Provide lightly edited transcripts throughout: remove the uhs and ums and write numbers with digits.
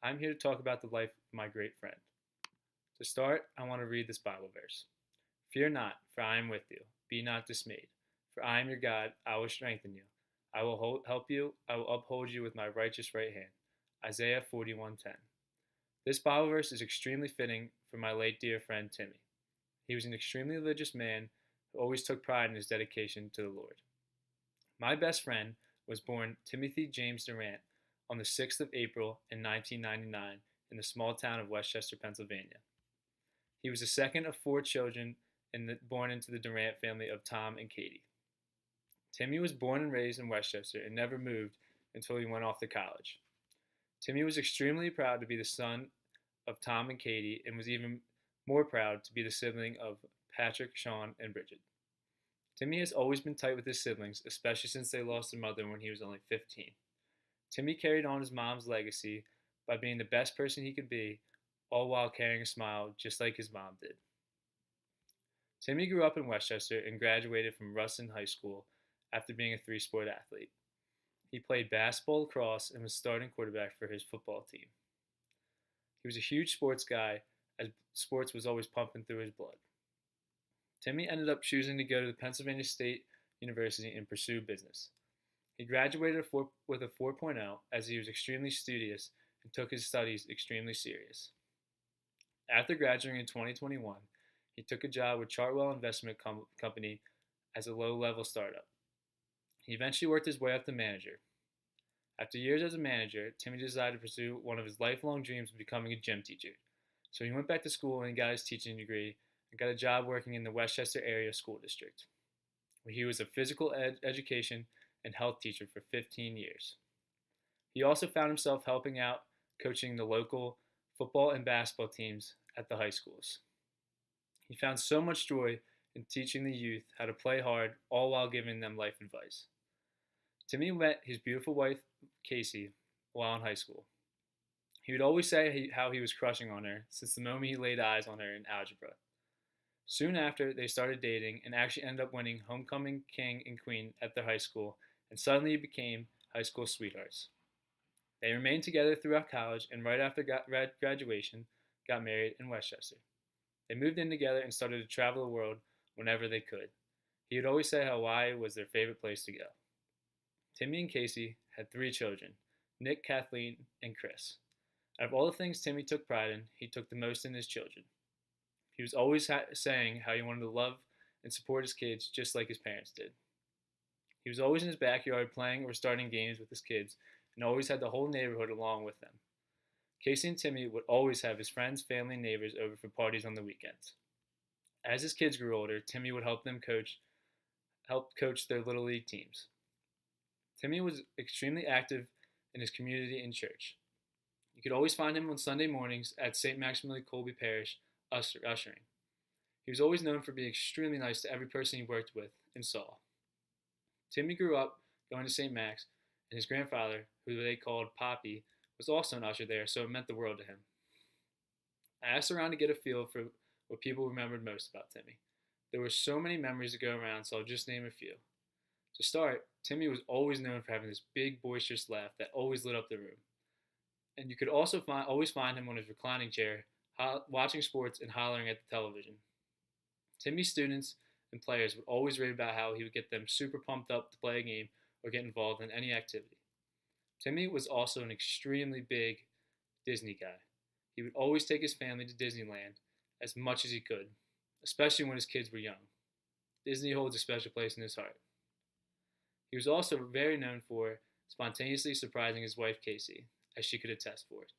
I'm here to talk about the life of my great friend. To start, I want to read this Bible verse. Fear not, for I am with you. Be not dismayed, for I am your God. I will strengthen you. I will help you. I will uphold you with my righteous right hand. Isaiah 41:10. This Bible verse is extremely fitting for my late dear friend Timmy. He was an extremely religious man who always took pride in his dedication to the Lord. My best friend was born Timothy James Durant on the 6th of April in 1999 in the small town of Westchester, Pennsylvania. He was the second of four children born into the Durant family of Tom and Katie. Timmy was born and raised in Westchester and never moved until he went off to college. Timmy was extremely proud to be the son of Tom and Katie and was even more proud to be the sibling of Patrick, Sean, and Bridget. Timmy has always been tight with his siblings, especially since they lost their mother when he was only 15. Timmy carried on his mom's legacy by being the best person he could be, all while carrying a smile just like his mom did. Timmy grew up in Westchester and graduated from Ruston High School after being a three-sport athlete. He played basketball, lacrosse, and was starting quarterback for his football team. He was a huge sports guy, as sports was always pumping through his blood. Timmy ended up choosing to go to the Pennsylvania State University and pursue business. He graduated with a 4.0 as he was extremely studious and took his studies extremely serious. After graduating in 2021, he took a job with Chartwell Investment Company as a low-level startup. He eventually worked his way up to manager. After years as a manager, Timmy decided to pursue one of his lifelong dreams of becoming a gym teacher. So he went back to school and got his teaching degree and got a job working in the Westchester area school district, where he was a physical education and health teacher for 15 years. He also found himself helping out coaching the local football and basketball teams at the high schools. He found so much joy in teaching the youth how to play hard, all while giving them life advice. Timmy met his beautiful wife, Casey, while in high school. He would always say how he was crushing on her since the moment he laid eyes on her in algebra. Soon after, they started dating and actually ended up winning homecoming king and queen at their high school and suddenly became high school sweethearts. They remained together throughout college and right after graduation, got married in Westchester. They moved in together and started to travel the world whenever they could. He would always say how Hawaii was their favorite place to go. Timmy and Casey had three children, Nick, Kathleen, and Chris. Out of all the things Timmy took pride in, he took the most in his children. He was always saying how he wanted to love and support his kids just like his parents did. He was always in his backyard playing or starting games with his kids and always had the whole neighborhood along with them. Casey and Timmy would always have his friends, family, and neighbors over for parties on the weekends. As his kids grew older, Timmy would help coach their little league teams. Timmy was extremely active in his community and church. You could always find him on Sunday mornings at St. Maximilian Colby Parish ushering. He was always known for being extremely nice to every person he worked with and saw. Timmy grew up going to St. Max, and his grandfather, who they called Poppy, was also an usher there, so it meant the world to him. I asked around to get a feel for what people remembered most about Timmy. There were so many memories to go around, so I'll just name a few. To start, Timmy was always known for having this big, boisterous laugh that always lit up the room. And you could also always find him on his reclining chair, watching sports and hollering at the television. Timmy's students and players would always rave about how he would get them super pumped up to play a game or get involved in any activity. Timmy was also an extremely big Disney guy. He would always take his family to Disneyland as much as he could, especially when his kids were young. Disney holds a special place in his heart. He was also very known for spontaneously surprising his wife Casey, as she could attest for it.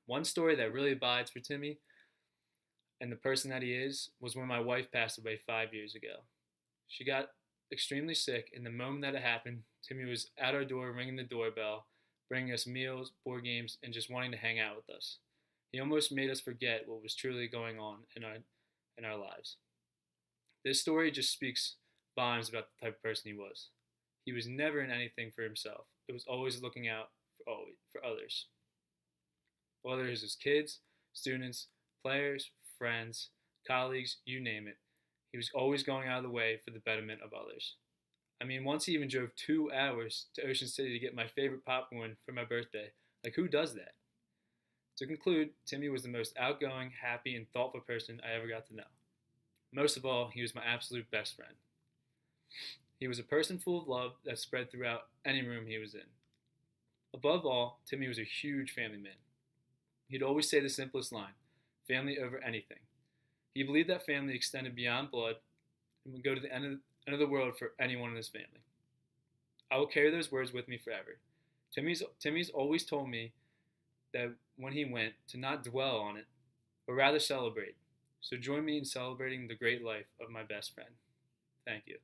One story that really abides for Timmy and the person that he is was when my wife passed away 5 years ago. She got extremely sick, and the moment that it happened, Timmy was at our door ringing the doorbell, bringing us meals, board games, and just wanting to hang out with us. He almost made us forget what was truly going on in our lives. This story just speaks volumes about the type of person he was. He was never in anything for himself. It was always looking out for others. Whether it was his kids, students, players, friends, colleagues, you name it. He was always going out of the way for the betterment of others. I mean, once he even drove 2 hours to Ocean City to get my favorite popcorn for my birthday. Like, who does that? To conclude, Timmy was the most outgoing, happy, and thoughtful person I ever got to know. Most of all, he was my absolute best friend. He was a person full of love that spread throughout any room he was in. Above all, Timmy was a huge family man. He'd always say the simplest line, family over anything. He believed that family extended beyond blood and would go to the end of the world for anyone in his family. I will carry those words with me forever. Timmy's always told me that when he went, to not dwell on it, but rather celebrate. So join me in celebrating the great life of my best friend. Thank you.